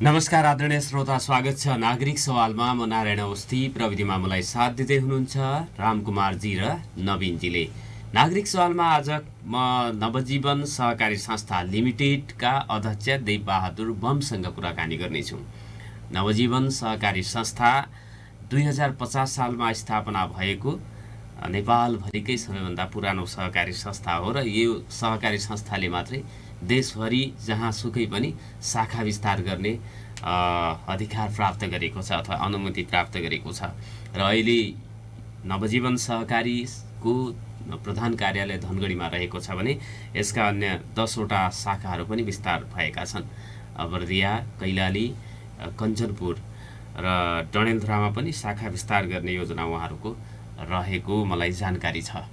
नमस्कार आदरणीय श्रोता, स्वागत छ नागरिक सवालमा। म नारायण अवस्थी, प्रविधिमा मलाई साथ दिँदै हुनुहुन्छ रामकुमारजी र नवीनजीले। नागरिक सवालमा आज म नवजीवन सहकारी संस्था लिमिटेडका अध्यक्ष देवबहादुर बमसँग कुराकानी गर्नेछु। नवजीवन सहकारी संस्था 2050 सालमा स्थापना भएको नेपालभरिकै सबैभन्दा पुरानो सहकारी संस्था हो र यो सहकारी संस्थाले मात्रै देशभरि जहाँसुकै पनि शाखा विस्तार गर्ने अधिकार प्राप्त गरेको छ अथवा अनुमति प्राप्त गरेको छ र अहिले नवजीवन सहकारीको प्रधान कार्यालय धनगढीमा रहेको छ भने यसका अन्य 10वटा शाखाहरू पनि विस्तार भएका छन्। बर्दिया, कैलाली, कञ्चनपुर र डडेलधुरामा पनि शाखा विस्तार गर्ने योजना उहाँहरूको रहेको मलाई जानकारी छ।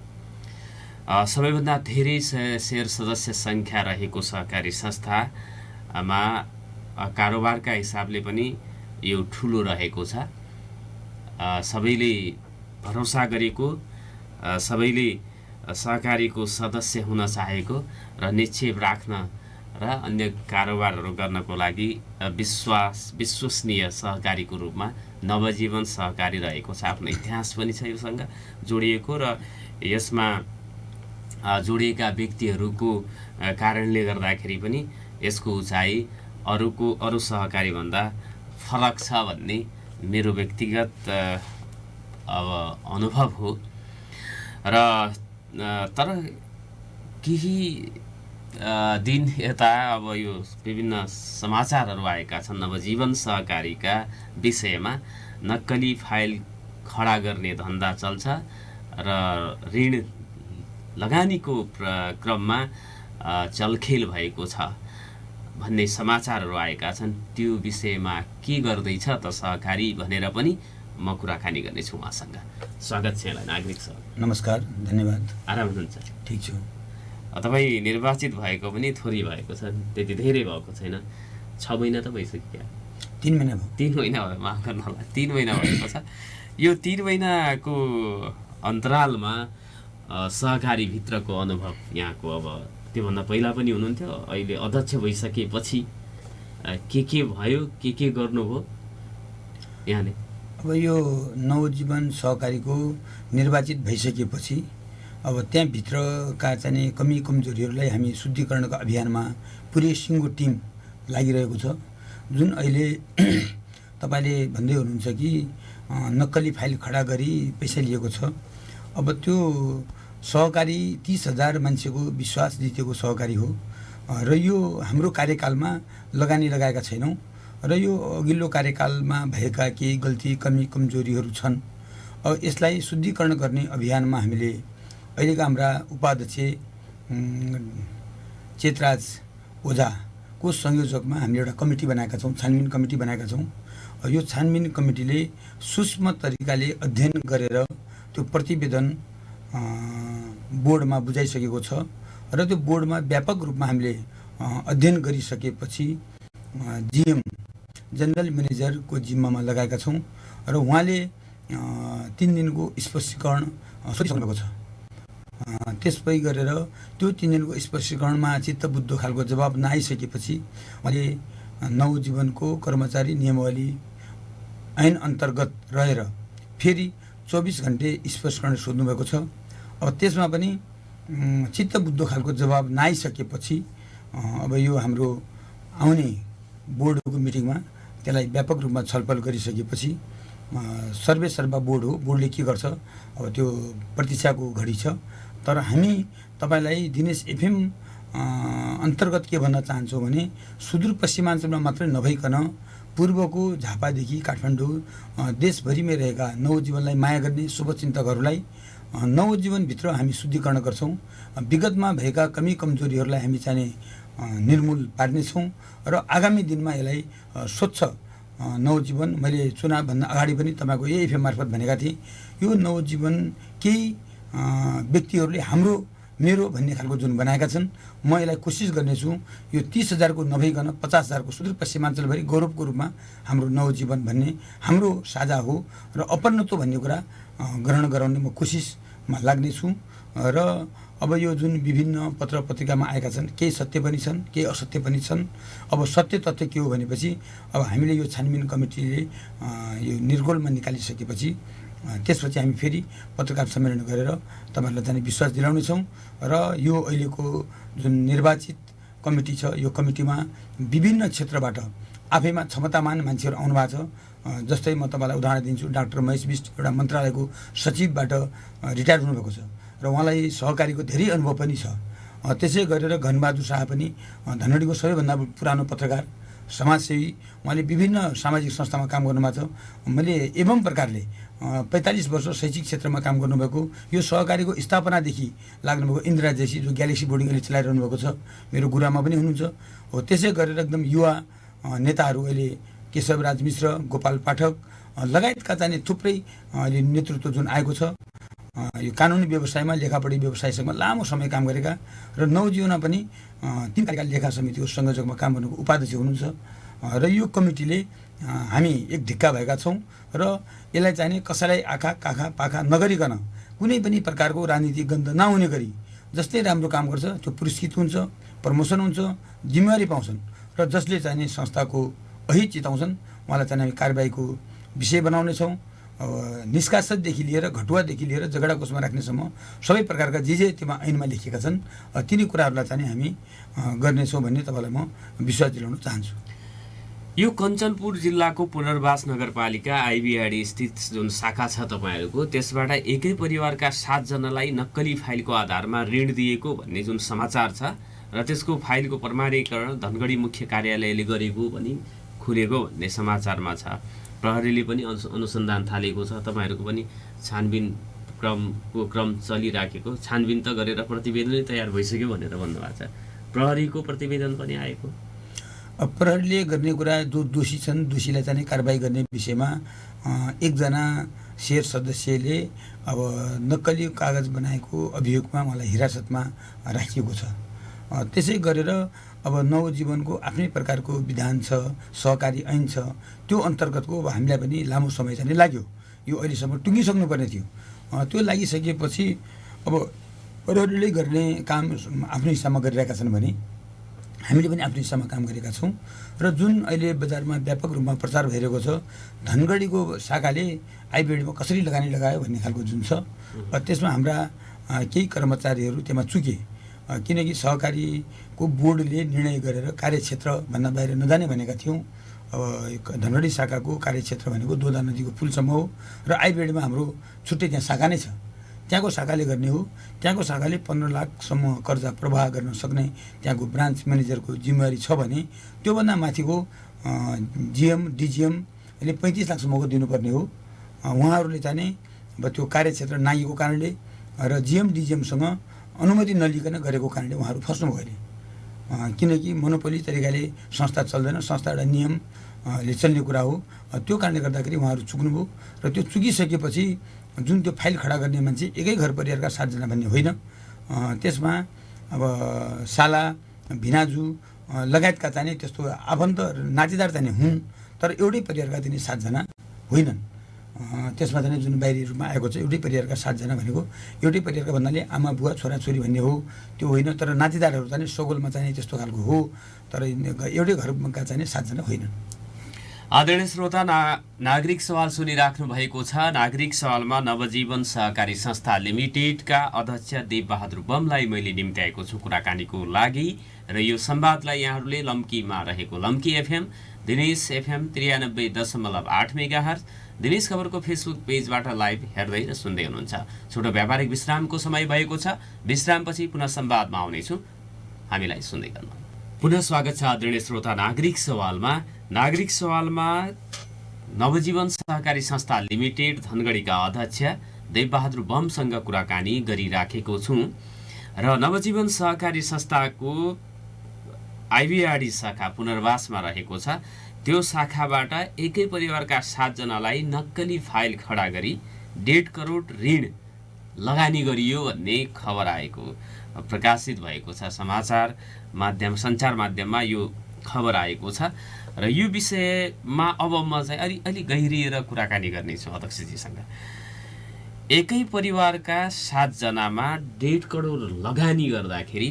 सबैभन्दा धेरै शेयर सदस्य सङ्ख्या रहेको सहकारी संस्थामा कारोबारका हिसाबले पनि यो ठुलो रहेको छ। सबैले भरोसा गरेको, सबैले सहकारीको सदस्य हुन चाहेको र निक्षेप राख्न र अन्य कारोबारहरू गर्नको लागि विश्वसनीय सहकारीको रूपमा नवजीवन सहकारी रहेको छ। आफ्नो इतिहास पनि छ योसँग जोडिएको र यसमा जोडिएका व्यक्तिहरूको कारणले गर्दाखेरि पनि यसको उचाइ अरू सहकारीभन्दा फरक छ भन्ने मेरो व्यक्तिगत अनुभव हो। र तर केही दिन यता अब यो विभिन्न समाचारहरू आएका छन् नवजीवन सहकारीका विषयमा। नक्कली फाइल खडा गर्ने धन्दा चल्छ र ऋण लगानीको क्रममा चलखेल भएको छ भन्ने समाचारहरू आएका छन्। त्यो विषयमा के गर्दैछ त सहकारी भनेर पनि म कुराकानी गर्नेछु उहाँसँग। स्वागत छ यहाँलाई नागरिक सर। नमस्कार, धन्यवाद। आराम हुनुहुन्छ? ठिक छु। तपाईँ निर्वाचित भएको पनि थोरै भएको छ, त्यति धेरै भएको छैन। 6 महिना त भइसक्यो। 3 महिना भयो। 3 महिना भयो, माफ गर्नु होला, 3 महिना भएको छ। यो 3 महिनाको अन्तरालमा सहकारीभित्रको अनुभव यहाँको, अब त्योभन्दा पहिला पनि हुनुहुन्थ्यो, अहिले अध्यक्ष भइसकेपछि के भयो, के गर्नुभयो यहाँले? अब यो नवजीवन सहकारीको निर्वाचित भइसकेपछि अब त्यहाँभित्रका चाहिँ कमी कमजोरीहरूलाई हामी शुद्धिकरणको अभियानमा पुरै सिङ्गो टिम लागिरहेको छ। जुन अहिले तपाईँले भन्दै हुनुहुन्छ कि नक्कली फाइल खडा गरी पैसा लिएको छ। अब त्यो सहकारी 30,000 मान्छेको विश्वास जितेको सहकारी हो र यो हाम्रो कार्यकालमा लगानी लगाएका छैनौँ र यो अघिल्लो कार्यकालमा भएका केही गल्ती कमी कमजोरीहरू छन्। अब यसलाई शुद्धिकरण गर्ने अभियानमा हामीले अहिलेका हाम्रा उपाध्यक्ष चेतराज ओझाको संयोजकमा हामीले एउटा कमिटी बनाएका छौँ, छानबिन कमिटी बनाएका छौँ। यो छानबिन कमिटीले सूक्ष्म तरिकाले अध्ययन गरेर त्यो प्रतिवेदन बोर्डमा बुझाइसकेको छ र त्यो बोर्डमा व्यापक रूपमा हामीले अध्ययन गरिसकेपछि जिएम जनरल म्यानेजरको जिम्मामा लगाएका छौँ र उहाँले 3 दिनको स्पष्टीकरण सोधिसक्नुभएको छ। त्यसपछि गरेर त्यो 3 दिनको स्पष्टीकरणमा चित्तबुद्ध खालको जवाब नआइसकेपछि उहाँले नवजीवनको कर्मचारी नियमावली ऐन अन्तर्गत रहेर फेरि 24 घन्टे स्पष्टीकरण सोध्नुभएको छ। अब त्यसमा पनि चित्तबुद्ध खालको जवाब नआइसकेपछि अब यो हाम्रो आउने बोर्डको मिटिङमा त्यसलाई व्यापक रूपमा छलफल गरिसकेपछि सर्वेसर्वा बोर्ड हो, बोर्डले के गर्छ अब त्यो प्रतीक्षाको घडी छ। तर हामी तपाईँलाई दिनेश एफएम अन्तर्गत के भन्न चाहन्छौँ भने सुदूरपश्चिमाञ्चलमा मात्रै नभइकन पूर्वको झापादेखि काठमाडौँ देशभरिमै रहेका नवजीवनलाई माया गर्ने शुभचिन्तकहरूलाई नवजीवनभित्र हामी शुद्धिकरण गर्छौँ। विगतमा भएका कमी कमजोरीहरूलाई हामी चाहिँ निर्मूल पार्नेछौँ र आगामी दिनमा यसलाई स्वच्छ नवजीवन, मैले चुनावभन्दा अगाडि पनि तपाईँको एएफएम मार्फत भनेका थिएँ, यो नवजीवन केही व्यक्तिहरूले हाम्रो मेरो भन्ने खालको जुन बनाएका छन्, म यसलाई कोसिस गर्नेछु यो 30,000 को नभइकन 50,000 को सुदूरपश्चिमाञ्चलभरि गौरवको रूपमा हाम्रो नवजीवन भन्ने हाम्रो साझा हो र अपन्नत्व भन्ने कुरा ग्रहण गराउने म कोसिसमा लाग्नेछु। र अब यो जुन विभिन्न पत्र पत्रिकामा आएका छन् केही सत्य पनि छन् केही असत्य पनि छन्। अब सत्य तथ्य के हो भनेपछि अब हामीले यो छानबिन कमिटीले यो निर्गोलमा निकालिसकेपछि त्यसपछि हामी फेरि पत्रकार सम्मेलन गरेर तपाईँहरूलाई चाहिँ विश्वास दिलाउनेछौँ र यो अहिलेको जुन निर्वाचित कमिटी छ यो कमिटीमा विभिन्न क्षेत्रबाट आफैमा क्षमतामान मान्छेहरू आउनुभएको छ। जस्तै म तपाईँलाई उदाहरण दिन्छु, डाक्टर महेश बिष्ट एउटा मन्त्रालयको सचिवबाट रिटायर हुनुभएको छ र उहाँलाई सहकारीको धेरै अनुभव पनि छ। त्यसै गरेर घनबहादुर शाह पनि धनगढीको सबैभन्दा पुरानो पत्रकार समाजसेवी, उहाँले विभिन्न सामाजिक संस्थामा काम गर्नुभएको छ। मैले एवं प्रकारले 45 वर्ष शैक्षिक क्षेत्रमा काम गर्नुभएको यो सहकारीको स्थापनादेखि लाग्नुभएको इन्दिरा जेसी जो ग्यालेक्सी बोर्डिङ अहिले चलाइरहनु भएको छ मेरो गुरुआमा पनि हुनुहुन्छ हो। त्यसै गरेर एकदम युवा नेताहरू अहिले केशवराज मिश्र, गोपाल पाठक लगायतका चाहिँ थुप्रै अहिले नेतृत्व जुन आएको छ। यो कानुनी व्यवसायमा लेखापढी व्यवसायसँग लामो समय काम गरेका र नवजीवनमा पनि 3 कार्यकाल लेखा समितिको संयोजकमा काम गर्नुको उपाध्यक्ष हुनुहुन्छ र यो कमिटीले हामी एक ढिक्का भएका छौँ र यसलाई चाहिँ कसैलाई आँखा काखा पाखा नगरिकन कुनै पनि प्रकारको राजनीतिक गन्ध नहुने गरी जसले राम्रो काम गर्छ त्यो पुरस्कृत हुन्छ, प्रमोसन हुन्छ, जिम्मेवारी पाउँछन् र जसले चाहिँ संस्थाको अहित चिताउँछन् उहाँलाई चाहिँ हामी कारबाहीको विषय बनाउनेछौँ। निष्कासनदेखि लिएर घटुवादेखि लिएर झगडा कोषमा राख्नेसम्म सबै प्रकारका जे त्योमा ऐनमा लेखिएका छन् तिनी कुराहरूलाई चाहिँ हामी गर्नेछौँ भन्ने तपाईँलाई म विश्वास दिलाउन चाहन्छु। यो कञ्चनपुर जिल्लाको पुनर्वास नगरपालिका आइबिआडी स्थित जुन शाखा छ तपाईँहरूको, त्यसबाट एकै परिवारका 7 जनालाई नक्कली फाइलको आधारमा ऋण दिएको भन्ने जुन समाचार छ र त्यसको फाइलको प्रमाणीकरण धनगढी मुख्य कार्यालयले गरेको पनि खुलेको भन्ने समाचारमा छ। प्रहरीले पनि अनुसन्धान थालेको छ, तपाईँहरूको पनि छानबिन क्रम चलिराखेको, छानबिन त गरेर प्रतिवेदनै तयार भइसक्यो भनेर भन्नुभएको छ। प्रहरीको प्रतिवेदन पनि आएको। प्रहरीले गर्ने कुरा जो दोषी छन् दोषीलाई चाहिँ कारबाही गर्ने विषयमा एकजना शेर सदस्यले अब नक्कली कागज बनाएको अभियोगमा उहाँलाई हिरासतमा राखिएको छ। त्यसै गरेर अब नवजीवनको आफ्नै प्रकारको विधान छ, सहकारी ऐन छ, त्यो अन्तर्गतको अब हामीलाई पनि लामो समय चाहिँ लाग्यो। यो अहिलेसम्म टुङ्गिसक्नुपर्ने थियो। त्यो लागिसकेपछि अब प्रहरीले गर्ने काम आफ्नो हिसाबमा गरिरहेका छन् भने हामीले पनि आफ्नो हिस्सामा काम गरेका छौँ र जुन अहिले बजारमा व्यापक रूपमा प्रचार भइरहेको छ धनगढीको शाखाले आइबिआडीमा कसरी लगानी लगायो भन्ने खालको जुन छ त्यसमा हाम्रा केही कर्मचारीहरू त्यसमा चुके, किनकि सहकारीको बोर्डले निर्णय गरेर कार्यक्षेत्रभन्दा बाहिर नजाने भनेका थियौँ। अब धनगढी शाखाको कार्यक्षेत्र भनेको दोदा नदीको पुलसम्म हो र आइबिआडीमा हाम्रो छुट्टै त्यहाँ शाखा नै छ। त्यहाँको शाखाले गर्ने हो। त्यहाँको शाखाले 15 लाखसम्म कर्जा प्रवाह गर्न सक्ने त्यहाँको ब्रान्च म्यानेजरको जिम्मेवारी छ भने त्योभन्दा माथिको जिएम डिजिएमले 35 लाखसम्मको दिनुपर्ने हो। उहाँहरूले चाहिँ अब त्यो कार्यक्षेत्र नागेको कारणले र जिएम डिजिएमसँग अनुमति नलिकन गरेको कारणले उहाँहरू फस्नुभयो अहिले। किनकि मोनोपोली तरिकाले संस्था चल्दैन, संस्था एउटा नियमले चल्ने कुरा हो। त्यो कारणले गर्दाखेरि उहाँहरू चुक्नुभयो र त्यो चुकिसकेपछि जुन त्यो फाइल खडा गर्ने मान्छे एकै घर परिवारका 7 जना भन्ने होइन। त्यसमा अब साला भिनाजु लगायतका चाहिँ त्यस्तो आफन्त नातेदार चाहिँ हुन्, तर एउटै परिवारका चाहिँ 7 जना होइनन्। त्यसमा चाहिँ जुन बाहिरी रूपमा आएको छ एउटै परिवारका 7 जना भनेको एउटै परिवारका भन्नाले आमा बुवा छोराछोरी भन्ने हो, त्यो होइन। तर नातेदारहरू चाहिँ सगोलमा चाहिँ त्यस्तो खालको हो, तर एउटै घरका चाहिँ 7 जना होइनन्। आदरणीय श्रोता, नागरिक सवाल सुनिराख्नु भएको छ। नागरिक सवालमा नवजीवन सहकारी संस्था लिमिटेडका अध्यक्ष देवबहादुर बमलाई मैले निम्त्याएको छु कुराकानीको लागि र यो संवादलाई यहाँहरूले लम्कीमा रहेको Lamki FM, Dinesh FM 93.8 megahertz, Dinesh खबरको फेसबुक पेजबाट लाइभ हेर्दै र सुन्दै हुनुहुन्छ। छोटो व्यापारिक विश्रामको समय भएको छ। विश्रामपछि पुनः संवादमा आउनेछु, हामीलाई सुन्दै गर्नु। पुनः स्वागत छ आदरणीय श्रोता नागरिक सवालमा नवजीवन सहकारी संस्था लिमिटेड धनगढीका अध्यक्ष देवबहादुर बमसँग कुराकानी गरिराखेको छु र नवजीवन सहकारी संस्थाको आइबिआडी शाखा पुनर्वासमा रहेको छ। त्यो शाखाबाट एकै परिवारका 7 जनालाई नक्कली फाइल खडा गरी 1.5 करोड ऋण लगानी गरियो भन्ने खबर आएको प्रकाशित भएको छ। सञ्चार माध्यममा यो खबर आएको छ र यो विषयमा अब म चाहिँ अलि गहिरिएर कुराकानी गर्नेछु अध्यक्षजीसँग। एकै परिवारका 7 जनामा 1.5 करोड लगानी गर्दाखेरि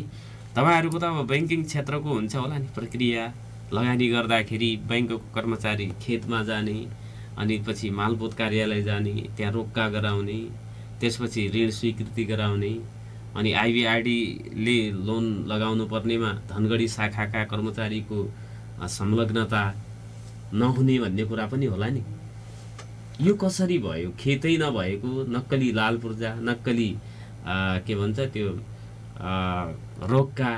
तपाईँहरूको त अब ब्याङ्किङ क्षेत्रको हुन्छ होला नि प्रक्रिया। लगानी गर्दाखेरि बैङ्कको कर्मचारी खेतमा जाने, अनि पछि मालपोत कार्यालय जाने, त्यहाँ रोक्का गराउने, त्यसपछि ऋण स्वीकृति गराउने, अनि आइबिआरडीले लोन लगाउनु पर्नेमा धनगढी शाखाका कर्मचारीको संलग्नता नहुने भन्ने कुरा पनि होला नि। यो कसरी भयो? खेतै नभएको नक्कली लाल पूर्जा, नक्कली के भन्छ त्यो रोक्का,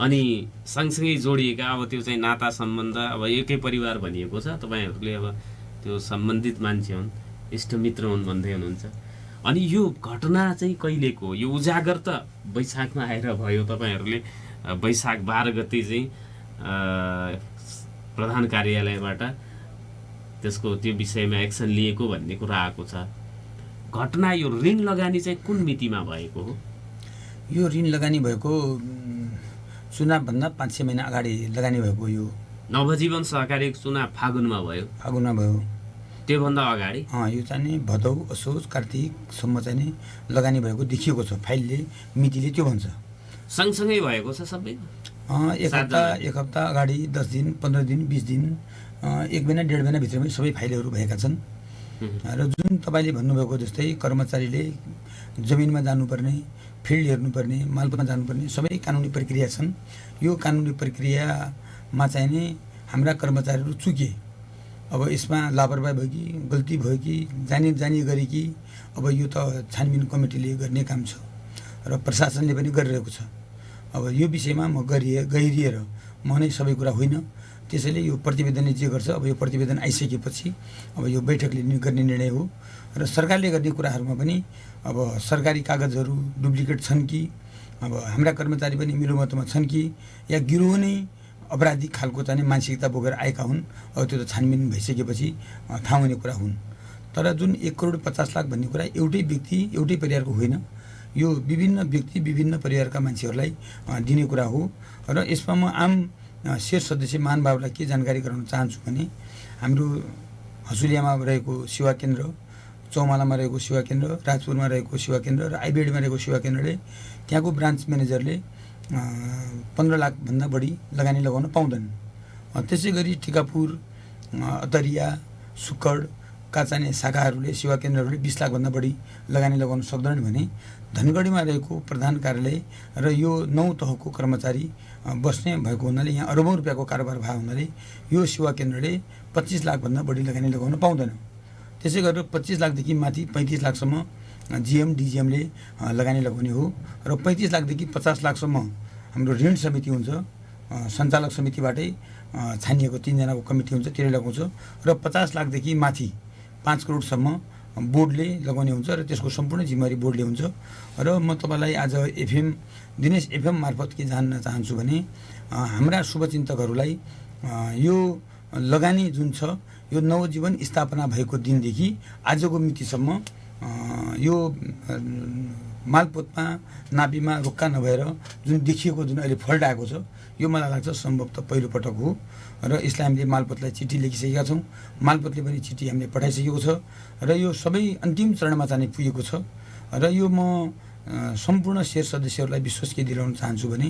अनि सँगसँगै जोडिएका अब त्यो चाहिँ नाता सम्बन्ध। अब एकै परिवार भनिएको छ, तपाईँहरूले अब त्यो सम्बन्धित मान्छे हुन्, इष्टमित्र हुन् भन्दै हुनुहुन्छ। अनि यो घटना चाहिँ कहिलेको? यो उजागर त वैशाखमा आएर भयो। तपाईँहरूले वैशाख 12 गते चाहिँ प्रधान कार्यालयबाट त्यसको त्यो विषयमा एक्सन लिएको भन्ने कुरा आएको छ। घटना यो ऋण लगानी चाहिँ कुन मितिमा भएको हो? यो ऋण लगानी भएको चुनावभन्दा 5-6 महिना अगाडि लगानी भएको। यो नवजीवन सहकारी चुनाव फागुनमा भयो। फागुनमा भयो। त्योभन्दा अगाडि यो चाहिँ नि भदौ असोज कार्तिकसम्म चाहिँ नि लगानी भएको देखिएको छ। फाइलले मितिले त्यो भन्छ। सँगसँगै भएको छ सबै? एक हप्ता अगाडि 10 दिन, 15 दिन, 20 दिन, 1 महिना 1.5 महिनाभित्रमै सबै फाइलहरू भएका छन्। र जुन तपाईँले भन्नुभएको जस्तै कर्मचारीले जमिनमा जानुपर्ने, फिल्ड हेर्नुपर्ने, मालपोतमा जानुपर्ने सबै कानुनी प्रक्रिया छन्। यो कानुनी प्रक्रियामा चाहिँ नि हाम्रा कर्मचारीहरू चुके। अब यसमा लापरवाही भयो कि गल्ती भयो कि जानी गरे कि अब यो त छानबिन कमिटीले गर्ने काम छ र प्रशासनले पनि गरिरहेको छ। अब यो विषयमा म गहिरिएर म नै सबै कुरा होइन। त्यसैले यो प्रतिवेदनले जे गर्छ, अब यो प्रतिवेदन आइसकेपछि अब यो बैठकले गर्ने निर्णय हो। र सरकारले गर्ने कुराहरूमा पनि अब सरकारी कागजहरू डुप्लिकेट छन् कि, अब हाम्रा कर्मचारी पनि मिलोमतोमा छन् कि, या गिरोह नै अपराधिक खालको चाहिँ मानसिकता बोकेर आएका हुन्। अब त्यो त छानबिन भइसकेपछि थाहा हुने कुरा हुन्। तर जुन 1 करोड 50 लाख भन्ने कुरा एउटै व्यक्ति एउटै परिवारको होइन। यो विभिन्न व्यक्ति विभिन्न परिवारका मान्छेहरूलाई दिने कुरा हो। र यसमा म आम शेर सदस्य महानुभावलाई के जानकारी गराउन चाहन्छु भने हाम्रो हसुलियामा रहेको सेवा केन्द्र, चौमालामा रहेको सेवा केन्द्र, राजपुरमा रहेको सेवा केन्द्र र आइबिआरडीमा रहेको सेवा केन्द्रले त्यहाँको ब्रान्च म्यानेजरले 15 लाखभन्दा बढी लगानी लगाउन पाउँदैनन्। त्यसै गरी टिकापुर, अतरिया, सुक्कडका चाहिँ शाखाहरूले सेवा केन्द्रहरूले 20 लाखभन्दा बढी लगानी लगाउन सक्दैनन् भने धनगढीमा रहेको प्रधान कार्यालय र यो 9 तहको कर्मचारी बस्ने भएको हुनाले यहाँ अरबौँ रुपियाँको कारोबार भएको हुनाले यो सेवा केन्द्रले 25 लाखभन्दा बढी लगानी लगाउन पाउँदैन। त्यसै गरेर 25 लाखदेखि माथि 35 लाखसम्म जिएम डिजिएमले लगानी लगाउने हो। र 35 लाखदेखि 50 लाखसम्म हाम्रो ऋण समिति हुन्छ, सञ्चालक समितिबाटै छानिएको 3 जनाको कमिटी हुन्छ, त्यसले लगाउँछ। र 50 लाखदेखि माथि 5 करोडसम्म बोर्डले लगाउने हुन्छ र त्यसको सम्पूर्ण जिम्मेवारी बोर्डले हुन्छ। र म तपाईँलाई आज दिनेश एफएम मार्फत के जान्न चाहन्छु भने हाम्रा शुभचिन्तकहरूलाई यो लगानी जुन छ यो नवजीवन स्थापना भएको दिनदेखि आजको मितिसम्म यो मालपोतमा नापीमा रोक्का नभएर जुन देखिएको जुन अहिले फल्ट आएको छ यो मलाई लाग्छ सम्भवतः पहिलो पटक हो। र यसलाई हामीले मालपोतलाई चिठी लेखिसकेका छौँ, मालपोतले पनि चिठी हामीले पठाइसकेको छ र यो सबै अन्तिम चरणमा चाहिँ पुगेको छ। र यो म सम्पूर्ण शेर सदस्यहरूलाई विश्वास के दिलाउन चाहन्छु भने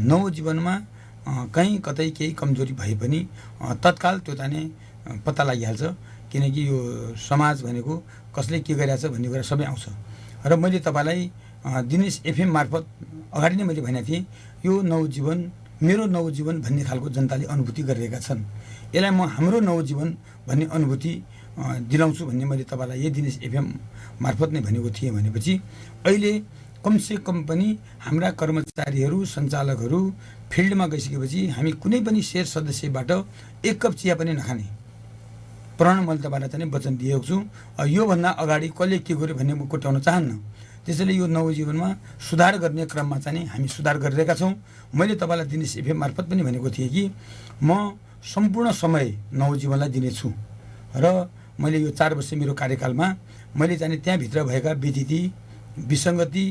नवजीवनमा कहीँ कतै केही कमजोरी भए पनि तत्काल त्यो चाहिँ पत्ता लागिहाल्छ। किनकि यो समाज भनेको कसले के गरिरहेछ भन्ने कुरा सबै आउँछ। र मैले तपाईँलाई दिनेश एफएम मार्फत अगाडि नै मैले भनेको थिएँ यो नवजीवन मेरो नवजीवन भन्ने खालको जनताले अनुभूति गरिरहेका छन्। यसलाई म हाम्रो नवजीवन भन्ने अनुभूति दिलाउँछु भन्ने मैले तपाईँलाई यही दिनेश एफएम मार्फत नै भनेको थिएँ। भनेपछि अहिले कमसे कम पनि हाम्रा कर्मचारीहरू सञ्चालकहरू फिल्डमा गइसकेपछि हामी कुनै पनि शेर सदस्यबाट 1 कप चिया पनि नखाने प्रण मैले तपाईँलाई चाहिँ वचन दिएको छु। योभन्दा अगाडि कसले के गर्यो भन्ने म कोट्याउन चाहन्न। त्यसैले यो नवजीवनमा सुधार गर्ने क्रममा चाहिँ हामी सुधार गरिरहेका छौँ। मैले तपाईँलाई दिनेश एफएम मार्फत पनि भनेको थिएँ कि म सम्पूर्ण समय नवजीवनलाई दिनेछु र मैले यो 4 वर्ष मेरो कार्यकालमा मैले चाहिँ त्यहाँभित्र भएका व्यतिथि विसङ्गति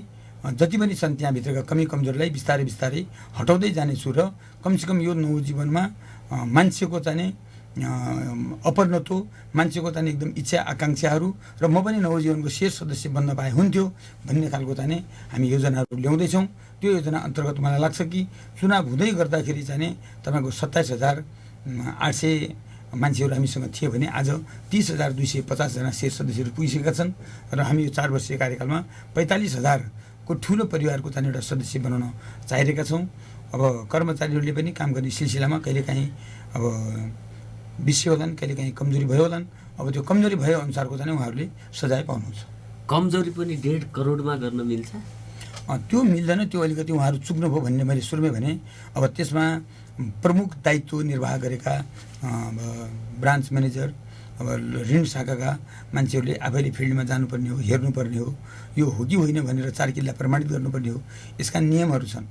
जति पनि छन् त्यहाँभित्रका कमी कमजोरीलाई बिस्तारै बिस्तारै हटाउँदै जानेछु र कमसेकम यो नवजीवनमा मान्छेको चाहिँ अपरनतो मान्छेको चाहिँ एकदम इच्छा आकाङ्क्षाहरू र म पनि नवजीवनको शेष सदस्य बन्न पाए हुन्थ्यो भन्ने खालको चाहिँ हामी योजनाहरू ल्याउँदैछौँ। त्यो योजना अन्तर्गत मलाई लाग्छ कि चुनाव हुँदै गर्दाखेरि चाहिँ तपाईँको 27,800 मान्छेहरू हामीसँग थिए भने आज 30,250जना शेष सदस्यहरू पुगिसकेका छन् र हामी यो 4 वर्षीय कार्यकालमा 45,000को ठुलो परिवारको चाहिँ एउटा सदस्य बनाउन चाहिरहेका छौँ। अब कर्मचारीहरूले पनि काम गर्ने सिलसिलामा कहिलेकाहीँ अब बिर्से होलान्, कहिलेकाहीँ कमजोरी भयो होलान्। अब त्यो कमजोरी भए अनुसारको चाहिँ उहाँहरूले सजाय पाउनुहुन्छ। कमजोरी पनि 1.5 करोडमा गर्न मिल्छ? त्यो मिल्दैन, त्यो अलिकति उहाँहरू चुक्नुभयो भन्ने मैले सुरुमै भने। अब त्यसमा प्रमुख दायित्व निर्वाह गरेका ब्रान्च म्यानेजर, अब ऋण शाखाका मान्छेहरूले आफैले फिल्डमा जानुपर्ने हो, हेर्नुपर्ने हो, यो हो कि होइन भनेर 4 किल्ला प्रमाणित गर्नुपर्ने हो। यसका नियमहरू छन्।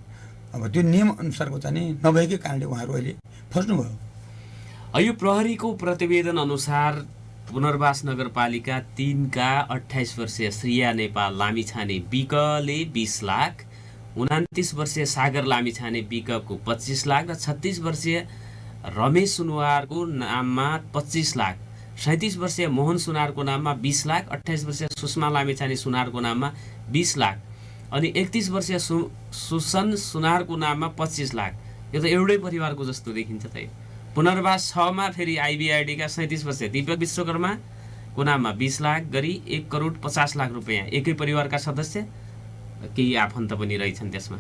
अब त्यो नियम अनुसारको चाहिँ नभएकै कारणले उहाँहरू अहिले फस्नुभयो। यो प्रहरीको प्रतिवेदन अनुसार पुनर्वास नगरपालिका 3 का 28 वर्षीय श्रिया नेपाल लामिछाने बिकले 20 लाख, 29 वर्षीय सागर लामिछाने बिकको 25 लाख र 36 वर्षीय रमेश सुनवारको नाममा 25 लाख, 37 वर्षीय मोहन सुनारको नाममा 20 लाख, 28 वर्षीय सुषमा लामिछाने सुनारको नाममा 20 लाख अनि 31 वर्षीय सुसन सुनारको नाममा 25 लाख। यो त एउटै परिवारको जस्तो देखिन्छ त। पुनर्वास 6 मा फेरि आइबिआइडीका 37 वर्षीय दिपक विश्वकर्माको नाममा 20 लाख गरी 1 करोड 50 लाख रुपियाँ एकै परिवारका सदस्य, केही आफन्त पनि रहेछन् त्यसमा।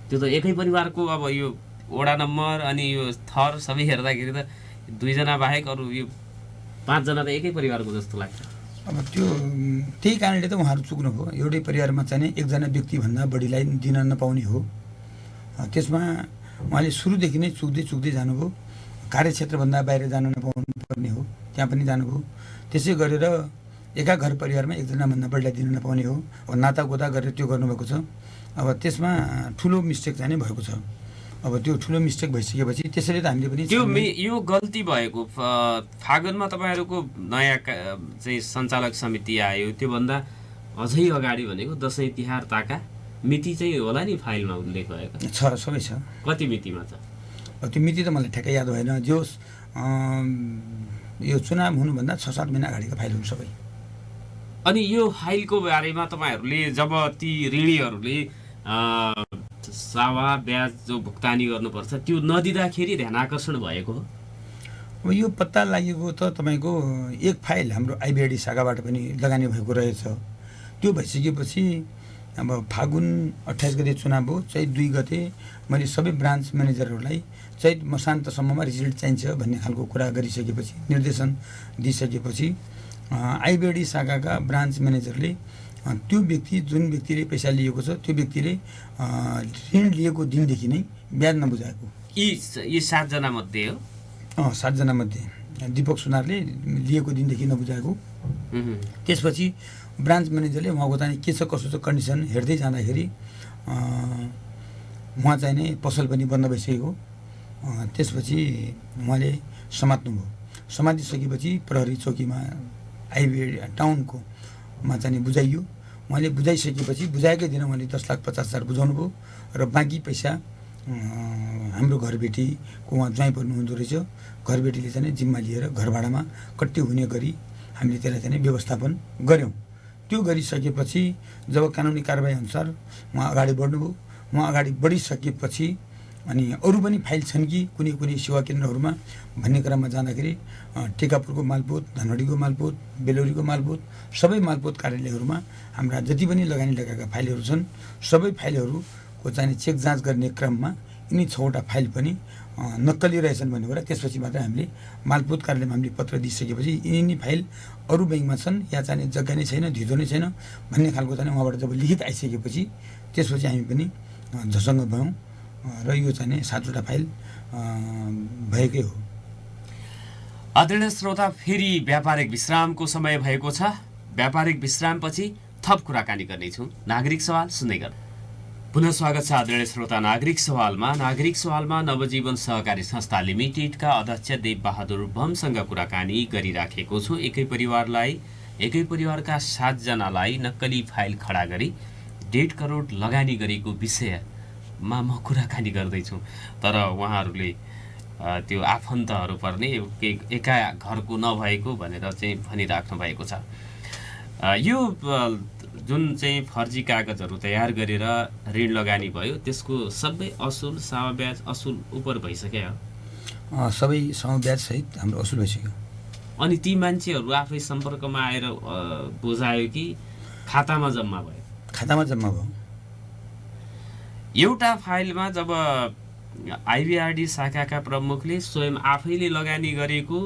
त्यो त एकै परिवारको अब यो वडा नम्बर अनि यो थर सबै हेर्दाखेरि त 2 जना बाहेक अरू यो 5 जना त एकै परिवारको जस्तो लाग्छ। अब त्यो त्यही कारणले त उहाँहरू चुक्नुभयो। एउटै परिवारमा चाहिँ एकजना व्यक्तिभन्दा बढीलाई दिन नपाउने हो। त्यसमा उहाँले सुरुदेखि नै चुक्दै जानुभयो। कार्यक्षेत्रभन्दा बाहिर जान नपाउनु पर्ने हो, त्यहाँ पनि जानुभयो। त्यसै गरेर एका घर परिवारमा एकजनाभन्दा बढीलाई दिन नपाउने हो। अब नातागोता गरेर त्यो गर्नुभएको छ। अब त्यसमा ठुलो मिस्टेक चाहिँ भएको छ। अब त्यो ठुलो मिस्टेक भइसकेपछि त्यसैले त हामीले पनि यो गल्ती भएको फागुनमा तपाईँहरूको नयाँ चाहिँ सञ्चालक समिति आयो, त्योभन्दा अझै अगाडि भनेको दसैँ तिहार ताका मिति चाहिँ होला नि फाइलमा उल्लेख भएको छ, सबै छ। कति मितिमा छ? त्यो मिति त मलाई ठ्याक्कै याद भएन। जोस् यो चुनाव हुनुभन्दा 6-7 महिना अगाडिको फाइलहरू सबै। अनि यो फाइलको बारेमा तपाईँहरूले जब ती ऋणीहरूले सावा ब्याज जो भुक्तानी गर्नुपर्छ त्यो नदिँदाखेरि ध्यान आकर्षण भएको हो? अब यो पत्ता लागेको त तपाईँको एक फाइल हाम्रो आइबिआइडी शाखाबाट पनि लगानी भएको रहेछ। त्यो भइसकेपछि अब फागुन 28 गते चुनाव हो, चैत 2 गते मैले सबै ब्रान्च म्यानेजरहरूलाई चैत मसान्तसम्ममा रिजल्ट चाहिन्छ भन्ने खालको कुरा गरिसकेपछि, निर्देशन दिइसकेपछि आइबिआइडी शाखाका ब्रान्च म्यानेजरले त्यो व्यक्ति जुन व्यक्तिले पैसा लिएको छ त्यो व्यक्तिले ऋण लिएको दिनदेखि नै ब्याज नबुझाएको। यी 7 जना मध्ये हो? 7 जना मध्ये दिपक सुनारले लिएको दिनदेखि नबुझाएको। त्यसपछि ब्रान्च म्यानेजरले उहाँको चाहिँ के छ कसो छ कन्डिसन हेर्दै जाँदाखेरि उहाँ चाहिँ नै पसल पनि बन्द भइसकेको। त्यसपछि उहाँले समात्नुभयो। समातिसकेपछि प्रहरी चौकीमा आइबिआइडी टाउनको मा चाहिँ बुझाइयो। उहाँले बुझाइसकेपछि बुझाएकै दिन उहाँले 10,50,000 बुझाउनु भयो र बाँकी पैसा हाम्रो घरबेटीको उहाँ ज्वाइँ पर्नु हुँदो रहेछ। घरबेटीले चाहिँ जिम्मा लिएर घर भाडामा कट्टी हुने गरी हामीले त्यसलाई चाहिँ व्यवस्थापन गऱ्यौँ। त्यो गरिसकेपछि जब कानुनी कारबाही अनुसार उहाँ अगाडि बढ्नुभयो। उहाँ अगाडि बढिसकेपछि अनि अरू पनि फाइल छन् कि कुनै कुनै सेवा केन्द्रहरूमा भन्ने क्रममा जाँदाखेरि टिकापुरको मालपोत, धनगढीको मालपोत, बेलौरीको मालपोत सबै मालपोत कार्यालयहरूमा हाम्रा जति पनि लगानी लगाएका फाइलहरू छन् सबै फाइलहरूको चाहिँ चेक जाँच गर्ने क्रममा यिनी 6वटा फाइल पनि नक्कली रहेछन् भन्ने कुरा त्यसपछि मात्रै हामीले मालपोत कार्यालयमा हामीले पत्र दिइसकेपछि यिनी फाइल अरू ब्याङ्कमा छन् या चाहिँ जग्गा नै छैन, धिजो नै छैन भन्ने खालको चाहिँ उहाँबाट जब लिखित आइसकेपछि त्यसपछि हामी पनि झसङ्ग भयौँ र यो चाहिँ 7वटा फाइल भएकै हो। आदरणीय श्रोता, फेरि व्यापारिक विश्रामको समय भएको छ। व्यापारिक विश्रामपछि थप कुराकानी गर्नेछौँ। नागरिक सवाल सुन्दै गर्नु। पुनः स्वागत छ आदरणीय श्रोता नागरिक सवालमा नवजीवन सहकारी संस्था लिमिटेडका अध्यक्ष देव बहादुर बमसँग कुराकानी गरिराखेको छु। एकै परिवारका 7 जनालाई नक्कली फाइल खडा गरी 1.5 करोड लगानी गरेको विषयमा म कुराकानी गर्दैछु। तर उहाँहरूले त्यो आफन्तहरू पर्ने एका घरको नभएको भनेर चाहिँ भनिराख्नु भएको छ। यो जुन चाहिँ फर्जी कागजहरू तयार गरेर ऋण लगानी भयो त्यसको सबै असुल सामाब्याज असुल उपर भइसक्यो। सबै समब्याज सहित हाम्रो असुल भइसक्यो। अनि ती मान्छेहरू आफै सम्पर्कमा आएर बुझायो कि खातामा जम्मा भयो? खातामा जम्मा भयो। एउटा फाइलमा जब आइबिआरडी शाखाका प्रमुखले स्वयं आफैले लगानी गरेको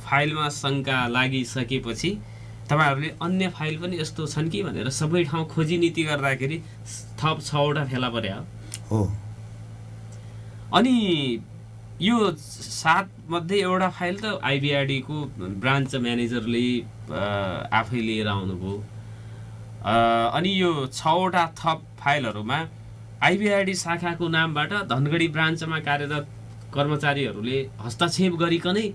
फाइलमा शङ्का लागिसकेपछि तपाईँहरूले अन्य फाइल पनि यस्तो छन् कि भनेर सबै ठाउँ खोजी नीति गर्दाखेरि थप 6वटा फेला पर्यो हो। अनि यो 7 मध्ये एउटा फाइल त आइबिआरडीको ब्रान्च म्यानेजरले आफै लिएर आउनुभयो। अनि यो 6वटा थप फाइलहरूमा आइबिआरडी शाखाको नामबाट धनगढी ब्रान्चमा कार्यरत कर्मचारीहरूले हस्तक्षेप गरिकनै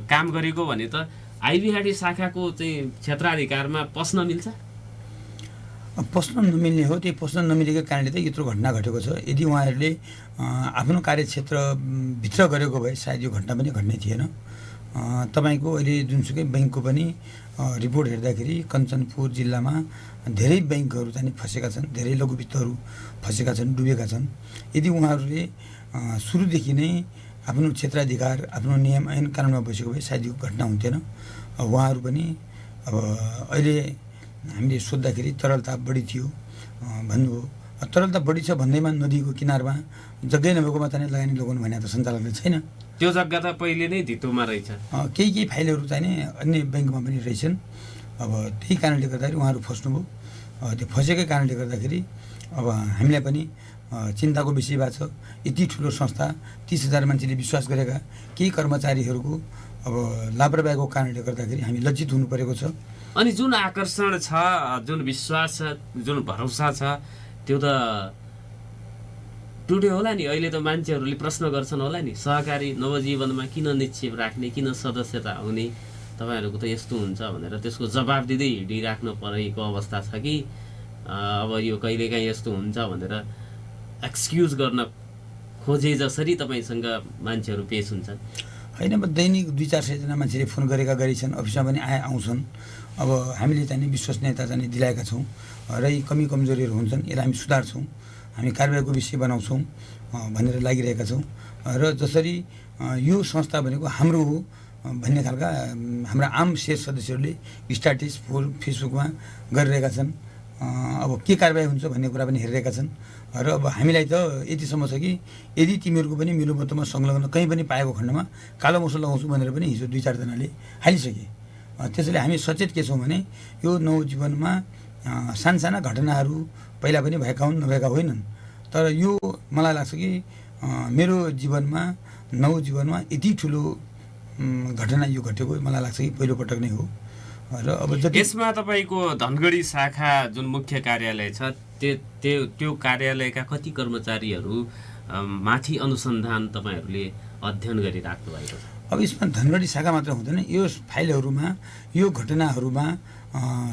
काम गरेको भने त आइबिआरडी शाखाको चाहिँ क्षेत्राधिकारमा पस्न मिल्छ? पस्न नमिल्ने हो। त्यही पस्न नमिलेको कारणले त यत्रो घटना घटेको छ। यदि उहाँहरूले आफ्नो कार्यक्षेत्रभित्र गरेको भए सायद यो घटना पनि घट्ने थिएन। तपाईँको अहिले जुनसुकै ब्याङ्कको पनि रिपोर्ट हेर्दाखेरि कञ्चनपुर जिल्लामा धेरै ब्याङ्कहरू चाहिँ फँसेका छन्, धेरै लघु वित्तहरू फँसेका छन्, डुबेका छन्। यदि उहाँहरूले सुरुदेखि नै आफ्नो क्षेत्राधिकार आफ्नो नियम ऐन कानुनमा बसेको भए सायद यो घटना हुन्थेन। उहाँहरू पनि अब अहिले हामीले सोद्धाखेरि तरलता बढी थियो भन्नुभयो। तरलता बढी छ भन्दैमा नदीको किनारमा जग्गै नभएकोमा चाहिँ लगानी लगाउनु भने त सञ्चालकले छैन। त्यो जग्गा त पहिले नै धितोमा रहेछ। केही फाइलहरू चाहिँ अन्य ब्याङ्कमा पनि रहेछन्। अब त्यही कारणले गर्दाखेरि उहाँहरू फस्नुभयो। त्यो फसेकै कारणले गर्दाखेरि अब हामीलाई पनि चिन्ताको विषय भएको छ। यति ठुलो संस्था 30,000 मान्छेले विश्वास गरेका केही कर्मचारीहरूको अब लापरवाहीको कारणले गर्दाखेरि हामी लज्जित हुनु परेको छ। अनि जुन आकर्षण छ, जुन विश्वास छ, जुन भरोसा छ त्यो त टुट्यो होला नि। अहिले त मान्छेहरूले प्रश्न गर्छन् होला नि, सहकारी नवजीवनमा किन निक्षेप राख्ने, किन सदस्यता हुने, तपाईँहरूको त यस्तो हुन्छ भनेर त्यसको जवाब दिँदै हिँडिराख्नु परेको अवस्था छ कि अब यो कहिलेकाहीँ यस्तो हुन्छ भनेर एक्सक्युज गर्न खोजे जसरी तपाईँसँग मान्छेहरू पेश हुन्छन्? होइन, अब दैनिक 200-400 जना मान्छेले फोन गरेका गरी छन्, अफिसमा पनि आउँछन्। अब हामीले चाहिँ विश्वसनीयता चाहिँ दिलाएका छौँ र यी कमी कमजोरीहरू हुन्छन्, यसलाई हामी सुधार्छौँ, हामी कारबाहीको विषय बनाउँछौँ भनेर लागिरहेका छौँ। र जसरी यो संस्था भनेको हाम्रो हो भन्ने खालका हाम्रा आम शेयर सदस्यहरूले स्ट्याटस फेसबुकमा गरिरहेका छन्। अब के कारबाही हुन्छ भन्ने कुरा पनि हेरिरहेका छन्। र अब हामीलाई त यतिसम्म छ कि यदि तिमीहरूको पनि मिलोमतोमा संलग्न कहीँ पनि पाएको खण्डमा कालो मसो लगाउँछु भनेर पनि हिजो 2-4 जनाले हालिसके। त्यसैले हामी सचेत के छौँ भने यो नवजीवनमा सानसाना घटनाहरू पहिला पनि भएका हुन्, नभएका होइनन्। तर यो मलाई लाग्छ कि मेरो जीवनमा नवजीवनमा यति ठुलो घटना यो घटेको मलाई लाग्छ कि पहिलोपटक नै हो। र अब यसमा तपाईँको धनगढी शाखा जुन मुख्य कार्यालय छ त्यो कार्यालयका कति कर्मचारीहरू माथि अनुसन्धान तपाईँहरूले अध्ययन गरिराख्नु भएको छ? अब यसमा धनगढी शाखा मात्र हुँदैन, यो फाइलहरूमा यो घटनाहरूमा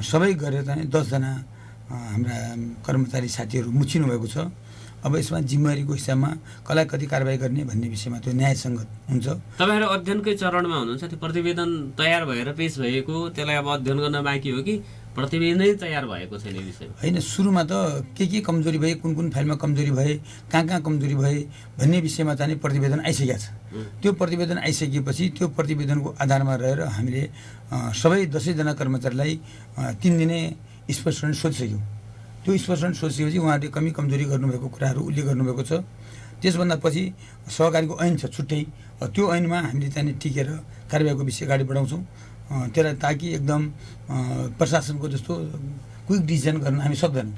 सबै गरेर चाहिँ 10 जना हाम्रा कर्मचारी साथीहरू मुछिनु भएको छ। अब यसमा जिम्मेवारीको हिसाबमा कसलाई कति कारबाही गर्ने भन्ने विषयमा त्यो न्यायसङ्गत हुन्छ। तपाईँहरू अध्ययनकै चरणमा हुनुहुन्छ? त्यो प्रतिवेदन तयार भएर पेश भएको त्यसलाई अब अध्ययन गर्न बाँकी हो कि प्रतिवेदनै तयार भएको छैन विषय? होइन, सुरुमा त के कमजोरी भए, कुन कुन फाइलमा कमजोरी भए, कहाँ कमजोरी भए भन्ने विषयमा चाहिँ प्रतिवेदन आइसकेको छ। त्यो प्रतिवेदन आइसकेपछि त्यो प्रतिवेदनको आधारमा रहेर हामीले सबै 10 जना कर्मचारीलाई 3 दिने स्पष्टीकरण सोधिसक्यौँ। त्यो स्पष्टीकरण सोधिसकेपछि उहाँहरूले कमी कमजोरी गर्नुभएको कुराहरू उल्लेख गर्नुभएको छ। त्यसभन्दा पछि सहकारीको ऐन छ छुट्टै, त्यो ऐनमा हामीले चाहिँ टिकेर कारबाहीको विषय अगाडि बढाउँछौँ। त्यसलाई ताकि एकदम प्रशासनको जस्तो क्विक डिसिजन गर्न हामी सक्दैनौँ।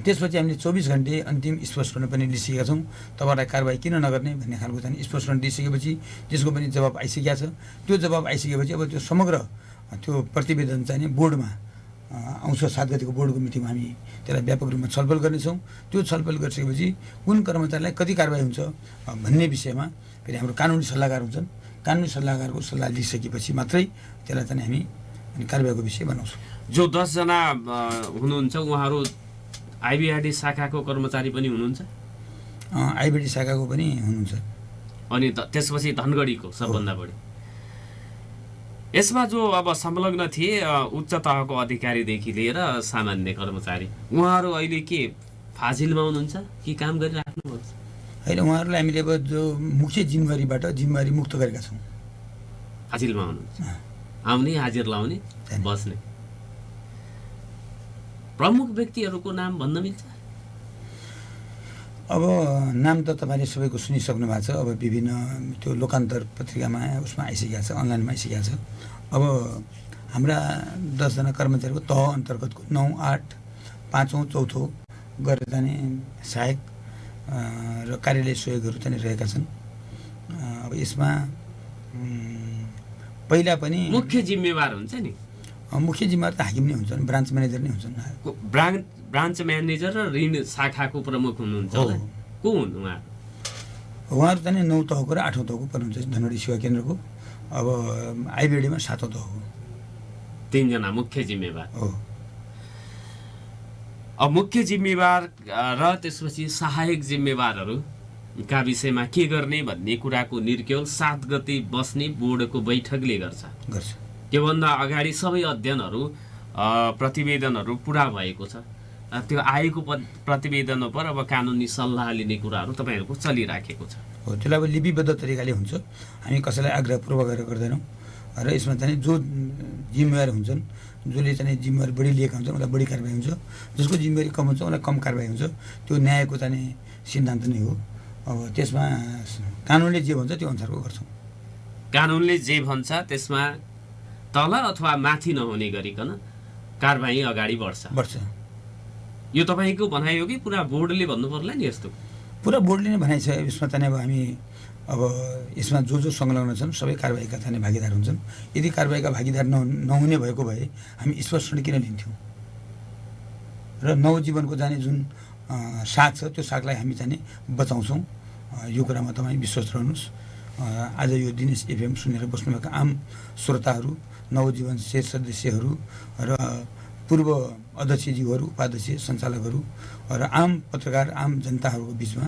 त्यसपछि हामीले 24 घन्टे अन्तिम स्पष्टीकरण पनि लिइसकेका छौँ। तपाईँलाई कारबाही किन नगर्ने भन्ने खालको चाहिँ स्पष्टीकरण दिइसकेपछि त्यसको पनि जवाब आइसकेको छ। त्यो जवाब आइसकेपछि अब त्यो समग्र त्यो प्रतिवेदन चाहिँ बोर्डमा आउँछ। 7 गतिको बोर्डको मिटिङमा हामी त्यसलाई व्यापक रूपमा छलफल गर्नेछौँ। त्यो छलफल गरिसकेपछि कुन कर्मचारीलाई कति कारबाही हुन्छ भन्ने विषयमा फेरि हाम्रो कानुनी सल्लाहकार हुन्छन्। कानुनी सल्लाहकारको सल्लाह लिइसकेपछि मात्रै त्यसलाई चाहिँ हामी कारबाहीको विषय बनाउँछौँ। जो 10 जना हुनुहुन्छ उहाँहरू आइबिआरडी शाखाको कर्मचारी पनि हुनुहुन्छ? आइबिआरडी शाखाको पनि हुनुहुन्छ। अनि त्यसपछि धनगढीको सबभन्दा बढी। यसमा जो अब संलग्न थिए उच्च तहको अधिकारीदेखि लिएर सामान्य कर्मचारी, उहाँहरू अहिले के फाजिलमा हुनुहुन्छ कि काम गरिराख्नु भएको छ? होइन, उहाँहरूलाई हामीले अब जो मुख्य जिम्मेवारी मुक्त गरेका छौँ। फाजिलमा हुनुहुन्छ, आउने हाजिर लाउने बस्ने। प्रमुख व्यक्तिहरूको नाम भन्न मिल्छ? अब नाम त तपाईँले सबैको सुनिसक्नु भएको छ। अब विभिन्न त्यो लोकान्तर पत्रिकामा उसमा आइसकेको छ, अनलाइनमा आइसकेको छ। अब हाम्रा 10जना कर्मचारीको तह अन्तर्गतको 9, 8, 5औँ 4थो गरेर जाने सहायक र कार्यालय सहयोगहरू चाहिँ रहेका छन्। अब यसमा पहिला पनि मुख्य जिम्मेवार हुन्छ नि, मुख्य जिम्मेवार त हाकिम नै हुन्छन्, ब्रान्च म्यानेजर नै हुन्छन्। ब्रान्च म्यानेजर र ऋण शाखाको प्रमुख हुनुहुन्छ होला, को हुन् उहाँहरू चाहिँ 9 तहको र 8औँ तहको पर्नुहुन्छ धनगढी सेवा केन्द्रको। अब आइबिडीमा 7औँ तह हो। 3 जना मुख्य जिम्मेवार हो। अब मुख्य जिम्मेवार र त्यसपछि सहायक जिम्मेवारहरूका विषयमा के गर्ने भन्ने कुराको निर्क्यौल 7 गते बस्ने बोर्डको बैठकले गर्छ। त्योभन्दा अगाडि सबै अध्ययनहरू प्रतिवेदनहरू पुरा भएको छ। त्यो आएको प्रतिवेदन पर अब कानुनी सल्लाह लिने कुराहरू तपाईँहरूको चलिराखेको छ। हो, त्यसलाई अब लिपिबद्ध तरिकाले हुन्छ। हामी कसैलाई आग्रहपूर्वक गरेर गर्दैनौँ र यसमा चाहिँ जो जिम्मेवार हुन्छन्, जसले चाहिँ जिम्मेवारी बढी लिएका हुन्छन् उनीलाई बढी कारबाही हुन्छ, जसको जिम्मेवारी कम हुन्छ उनीलाई कम कारबाही हुन्छ। त्यो न्यायको चाहिँ सिद्धान्त नै हो। अब त्यसमा कानुनले जे भन्छ त्यो अनुसारको गर्छौँ। कानुनले जे भन्छ त्यसमा तल अथवा माथि नहुने गरिकन कारबाही अगाडि बढ्छ। यो तपाईँको भनाइ हो कि पुरा बोर्डले भन्नु पर्ला नि? यस्तो पुरा बोर्डले नै भनाइ छ। यसमा चाहिँ अब हामी अब यसमा जो संलग्न छन् सबै कारबाहीका चाहिँ भागीदार हुन्छन्। यदि कारबाहीका भागीदार नहुने भएको भए हामी स्पष्ट किन लिन्थ्यौँ? र नवजीवनको जाने जुन साग छ त्यो सागलाई हामी चाहिँ बचाउँछौँ। यो कुरामा तपाईँ विश्वास रहनुहोस्। आज यो दिनेश एफएम सुनेर बस्नुभएका आम श्रोताहरू, नवजीवन शेर सदस्यहरू र पूर्व अध्यक्षज्यूहरू, उपाध्यक्ष, सञ्चालकहरू र आम पत्रकार, आम जनताहरूको बिचमा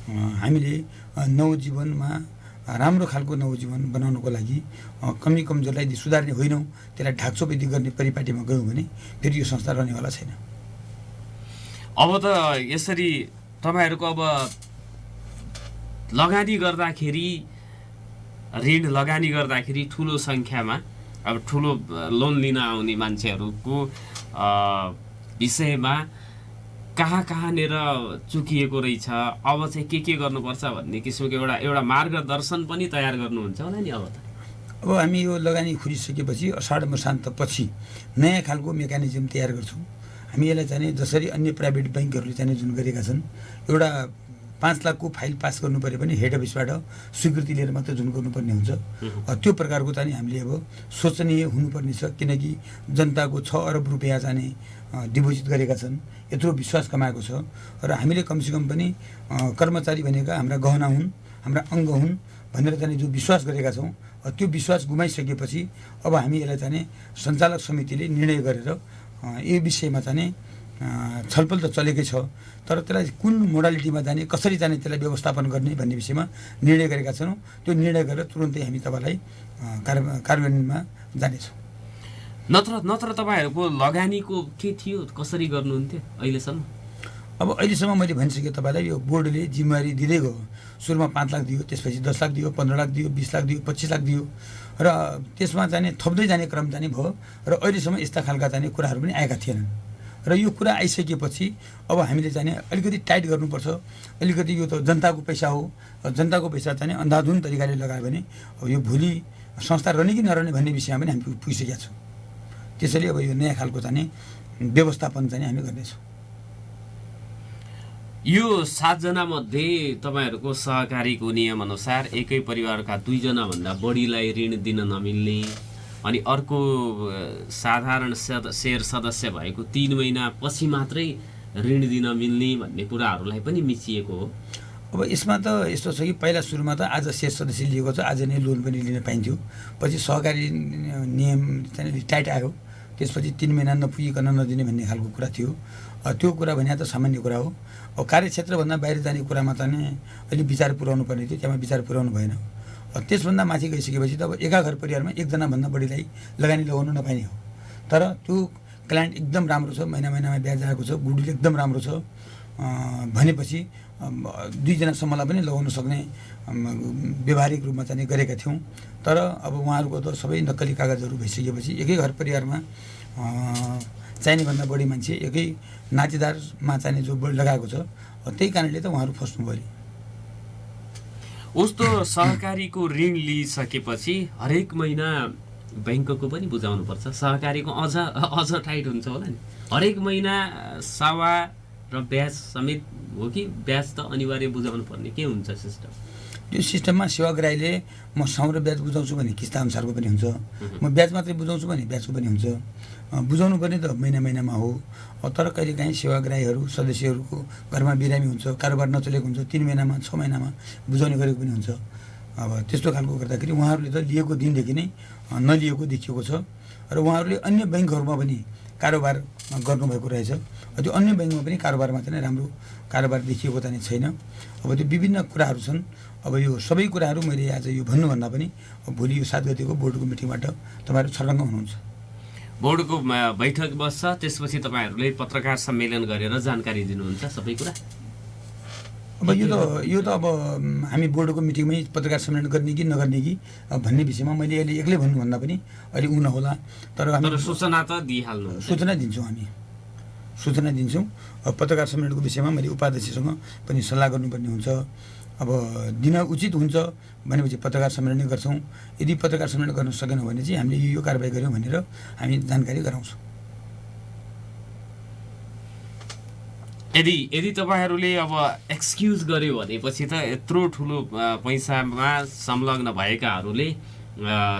हामीले नवजीवनमा राम्रो खालको नवजीवन बनाउनको लागि कमी कमजोरलाई यदि सुधार्ने होइनौँ, त्यसलाई ढाकछोपी गर्ने परिपाटीमा गयौँ भने फेरि यो संस्था रहनेवाला छैन। अब त यसरी तपाईँहरूको अब लगानी गर्दाखेरि, ऋण लगानी गर्दाखेरि ठुलो सङ्ख्यामा अब ठुलो लोन लिन आउने मान्छेहरूको विषयमा कहाँनिर चुकिएको रहेछ, अब चाहिँ के गर्नुपर्छ भन्ने किसिमको एउटा मार्गदर्शन पनि तयार गर्नुहुन्छ होला नि? अब हामी यो लगानी खुलिसकेपछि अषाढ मसान्तपछि नयाँ खालको मेकानिजम तयार गर्छौँ। हामी यसलाई चाहिँ जसरी अन्य प्राइभेट ब्याङ्कहरूले चाहिँ जुन गरेका छन्, एउटा 5 लाखको फाइल पास गर्नु पऱ्यो भने हेड अफिसबाट स्वीकृति लिएर मात्र जुन गर्नुपर्ने हुन्छ, त्यो प्रकारको चाहिँ हामीले अब सोचनीय हुनुपर्ने छ। किनकि जनताको 6 अरब रुपियाँ चाहिँ डिपोजिट गरेका छन्, यत्रो विश्वास कमाएको छ र हामीले कमसेकम पनि कर्मचारी भनेका हाम्रा गहना हुन्, हाम्रा अङ्ग हुन् भनेर चाहिँ जो विश्वास गरेका छौँ, त्यो विश्वास गुमाइसकेपछि अब हामी यसलाई चाहिँ सञ्चालक समितिले निर्णय गरेर यो विषयमा चाहिँ छलफल त चलेकै छ, तर त्यसलाई कुन मोडालिटीमा जाने, कसरी जाने, त्यसलाई व्यवस्थापन गर्ने भन्ने विषयमा निर्णय गरेका छौँ। त्यो निर्णय गरेर तुरुन्तै हामी तपाईँलाई कार्यान्वयनमा जानेछौँ। नत्र तपाईँहरूको लगानीको के थियो, कसरी गर्नुहुन्थ्यो अहिलेसम्म? अब अहिलेसम्म मैले भनिसकेँ तपाईँलाई, यो बोर्डले जिम्मेवारी दिँदै गयो। सुरुमा 5 लाख दियो, त्यसपछि 10 लाख दियो, 15 लाख दियो, 20 लाख दियो, 25 लाख दियो र त्यसमा चाहिँ थप्दै जाने क्रम चाहिँ भयो र अहिलेसम्म यस्ता खालका चाहिँ कुराहरू पनि आएका थिएनन्। र यो कुरा आइसकेपछि अब हामीले चाहिँ अलिकति टाइट गर्नुपर्छ। अलिकति यो त जनताको पैसा हो, जनताको पैसा चाहिँ अन्धाधुन तरिकाले लगायो भने अब यो भोलि संस्था रहने कि नरहने भन्ने विषयमा पनि हामी पुगिसकेका छौँ। त्यसैले अब यो नयाँ खालको चाहिँ व्यवस्थापन चाहिँ हामी गर्नेछौँ। यो 7 जना मध्ये तपाईँहरूको सहकारीको नियमअनुसार एकै परिवारका 2 जनाभन्दा बढीलाई ऋण दिन नमिल्ने, अनि अर्को साधारण शेयर सदस्य भएको 3 महिना पछि मात्रै ऋण दिन मिल्ने भन्ने कुराहरूलाई पनि मिचिएको हो। अब यसमा त यस्तो छ कि पहिला सुरुमा त आज शेयर सदस्य लिएको छ, आज नै लोन पनि लिन पाइन्थ्यो। पछि सहकारी नियम चाहिँ टाइट आयो, त्यसपछि 3 महिना नपुगिकन नदिने भन्ने खालको कुरा थियो। त्यो कुरा भने त सामान्य कुरा हो। कार्यक्षेत्रभन्दा बाहिर जाने कुरामा चाहिँ अहिले विचार पुर्याउनु पर्ने थियो, त्यहाँ विचार पुर्याउनु भएन। त्यसभन्दा माथि गइसकेपछि त अब एका घर परिवारमा एकजनाभन्दा बढीलाई लगानी लगाउनु नपाइने हो। तर त्यो क्लाइन्ट एकदम राम्रो छ, महिनामा ब्याज आएको छ, गुडविल एकदम राम्रो छ भनेपछि 2 जनासम्मलाई पनि लगाउन सक्ने व्यवहारिक रूपमा चाहिँ गरेका थियौँ। तर अब उहाँहरूको त सबै नक्कली कागजहरू भइसकेपछि एकै घर परिवारमा चाहिने भन्दा बढी मान्छे एकै नातेदारमा चाहिने जो लगाएको छ, त्यही कारणले त उहाँहरू फस्नु भयो। उस्तो सहकारीको ऋण लिइसकेपछि हरेक महिना बैंकको पनि बुझाउनुपर्छ। सहकारीको अझ टाइट हुन्छ होला नि, हरेक महिना सावा र ब्याज समेत हो कि ब्याज त अनिवार्य बुझाउनु पर्ने, के हुन्छ सिस्टम? त्यो सिस्टममा सेवाग्राहीले म साउ र ब्याज बुझाउँछु भने किस्ता अनुसारको पनि हुन्छ, म ब्याज मात्रै बुझाउँछु भने ब्याजको पनि हुन्छ। बुझाउनु पर्ने त महिनामा हो। तर कहिलेकाहीँ सेवाग्राहीहरू सदस्यहरूको घरमा बिरामी हुन्छ, कारोबार नचलेको हुन्छ, 3 महिनामा 6 महिनामा बुझाउने गरेको पनि हुन्छ। अब त्यस्तो खालको गर्दाखेरि उहाँहरूले त लिएको दिनदेखि नै नलिएको देखिएको छ र उहाँहरूले अन्य ब्याङ्कहरूमा पनि कारोबार गर्नुभएको रहेछ। त्यो अन्य ब्याङ्कमा पनि कारोबारमा चाहिँ राम्रो कारोबार देखिएको चाहिँ छैन। अब त्यो विभिन्न कुराहरू छन्। अब यो सबै कुराहरू मैले आज यो भन्नुभन्दा पनि भोलि यो 7 गतेको बोर्डको मिटिङबाट तपाईँहरू छर्लङ्ग हुनुहुन्छ। बोर्डको बैठक बस्छ, त्यसपछि तपाईँहरूले पत्रकार सम्मेलन गरेर जानकारी दिनुहुन्छ सबै कुरा? अब यो त अब हामी बोर्डको मिटिङमै पत्रकार सम्मेलन गर्ने कि नगर्ने कि भन्ने विषयमा मैले अहिले एक्लै भन्नुभन्दा पनि अहिले उ नहोला। तर हामी सूचना त दिइहाल्नु, सूचना दिन्छौँ, हामी सूचना दिन्छौँ। पत्रकार सम्मेलनको विषयमा मैले उपाध्यक्षसँग पनि सल्लाह गर्नुपर्ने हुन्छ। अब दिन उचित हुन्छ भनेपछि पत्रकार सम्मेलन नै गर्छौँ। यदि पत्रकार सम्मेलन गर्न सकेन भने चाहिँ हामीले यो कारबाही गऱ्यौँ भनेर हामी जानकारी गराउँछौँ। यदि तपाईँहरूले अब एक्सक्युज गर्यो भनेपछि त यत्रो ठुलो पैसामा संलग्न भएकाहरूले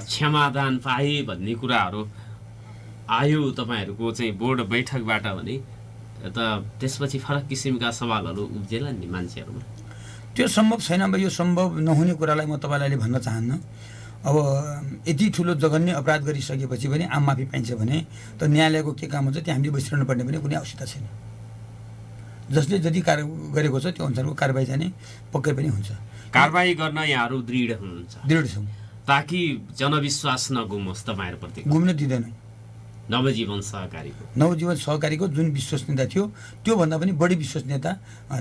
क्षमादान पाए भन्ने कुराहरू आयो तपाईँहरूको चाहिँ बोर्ड बैठकबाट भने त त्यसपछि फरक किसिमका सवालहरू उब्जेला नि मान्छेहरूमा। त्यो सम्भव छैन। अब यो सम्भव नहुने कुरालाई म तपाईँलाई भन्न चाहन्न। अब यति ठुलो जघन्य अपराध गरिसकेपछि पनि आम माफी पाइन्छ भने त न्यायालयको के काम हुन्छ, त्यहाँ हामीले बसिरहनु पर्ने पनि कुनै आवश्यकता छैन। जसले जति कार्य गरेको छ त्यो अनुसारको कारबाही जाने पक्कै पनि हुन्छ। कारबाही गर्न यहाँहरू दृढ हुनुहुन्छ? दृढ छौँ, ताकि जनविश्वास नगुमोस् तपाईँहरूप्रति। घुम्न दिँदैनौँ। नवजीवन सहकारीको जुन विश्वसनीयता थियो त्योभन्दा पनि बढी विश्वसनीयता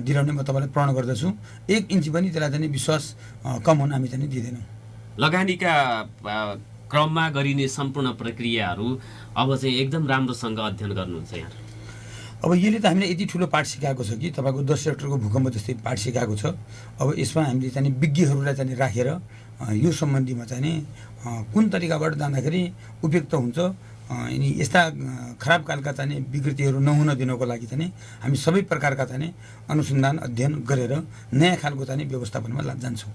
दिलाउने म तपाईँलाई प्रण गर्दछु। 1 इन्च पनि त्यसलाई चाहिँ विश्वास कम हुन हामी चाहिँ दिँदैनौँ। लगानीका क्रममा गरिने सम्पूर्ण प्रक्रियाहरू अब चाहिँ एकदम राम्रोसँग अध्ययन गर्नुहुन्छ यहाँ? अब यसले त हामीले यति ठुलो पाठ सिकाएको छ कि तपाईँको 10 सेक्टरको भूकम्प जस्तै पाठ सिकाएको छ। अब यसमा हामीले चाहिँ विज्ञहरूलाई चाहिँ राखेर यो सम्बन्धीमा चाहिँ कुन तरिकाबाट जाँदाखेरि उपयुक्त हुन्छ, अनि यस्ता खराब कालका चाहिँ विकृतिहरू नहुन दिनको लागि चाहिँ हामी सबै प्रकारका चाहिँ अनुसन्धान अध्ययन गरेर नयाँ खालको चाहिँ व्यवस्थापनमा जान्छौँ।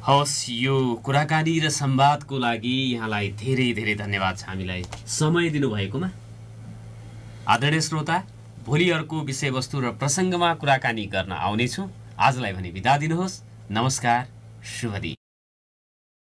हवस्, यो कुराकानी र संवादको लागि यहाँलाई धेरै धेरै धन्यवाद छ हामीलाई समय दिनुभएकोमा। आदरणीय श्रोता, भोलि अर्को विषयवस्तु र प्रसङ्गमा कुराकानी गर्न आउनेछु। आजलाई भने बिदा दिनुहोस्। नमस्कार, शुभ दिन।